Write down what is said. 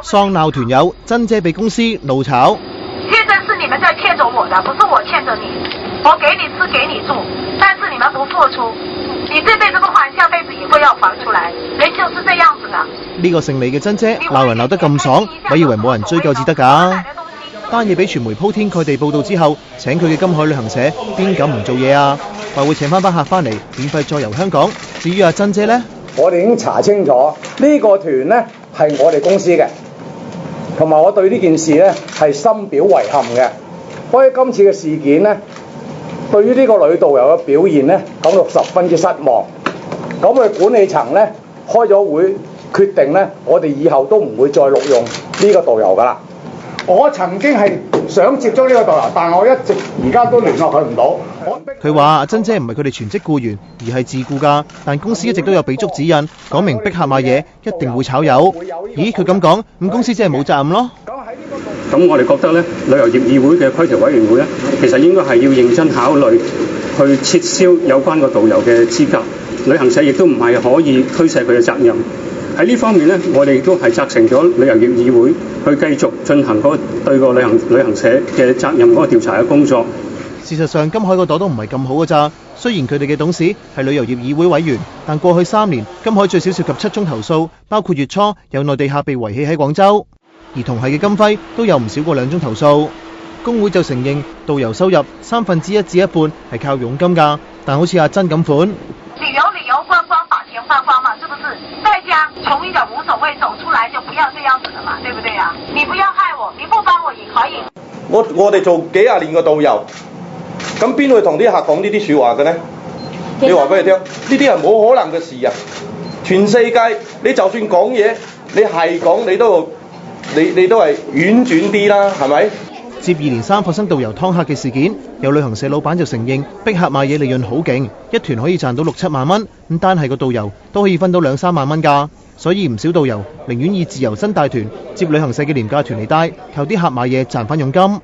喪鬧團友，珍姐被公司怒炒。現在是你們在欠着我的，不是我欠着你。我給你吃，給你住，但是你們不付出，你這輩子不還，下輩子也會要還出來。人就是這樣子的。呢個姓李嘅珍姐鬧人鬧得咁爽，咪以為冇人追究至得㗎？單嘢俾傳媒鋪天蓋地報導之後，請佢嘅金海旅行社邊敢唔做嘢啊？話會請翻班客翻嚟，免費再遊香港。至於阿珍姐呢，我哋已經查清楚，呢個團呢係我哋公司嘅，同埋我對呢件事呢係深表遺憾嘅。關於今次嘅事件呢，對於呢個女導遊嘅表現呢，感到十分之失望。咁佢管理層呢開咗會，決定呢我哋以後都唔會再錄用呢個導遊㗎啦。我曾經係想接觸呢個導遊，但我一直而家都聯絡佢唔到。佢話阿珍姐唔係佢哋全職僱員，而係自僱㗎。但公司一直都有俾足指引，講明逼客買嘢一定會炒魷。咦，佢咁講，咁公司真係冇責任咯？咁我哋覺得咧，旅遊業議會嘅規條委員會咧，其實應該係要認真考慮去撤銷有關個導遊嘅資格。旅行社亦都唔係可以推卸佢嘅責任。喺呢方面咧，我哋亦都係責成咗旅遊業議會去繼續進行對個旅行社嘅責任嗰個調查嘅工作。事實上，金海個朵都唔係咁好㗎咋。雖然佢哋嘅董事係旅遊業議會委員，但過去3年，金海最少涉及7宗投訴，包括月初有內地客被遺棄喺廣州，而同係嘅金輝都有唔少過2宗投訴。工會就承認導遊收入1/3至一半係靠佣金㗎，但好似阿珍咁款。旅遊觀光把錢花光嘛，是不是？大家窮一點無所謂，走出來就不要這樣子的嘛，對不對啊？你不要害我，你不幫我也可以。我哋做幾廿年個導遊，咁邊會同啲客講呢啲説話嘅呢？你話俾佢聽，呢啲係冇可能嘅事啊！全世界你就算講嘢，你係講你都係婉轉啲啦，係咪？接二連三發生導遊劏客嘅事件，有旅行社老闆就承認逼客買嘢利潤好勁，一團可以賺到6-7萬蚊，咁單係個導遊都可以分到2-3萬蚊㗎。所以唔少導遊寧願以自由身帶團接旅行社嘅廉價團嚟帶，靠啲客買嘢賺翻佣金。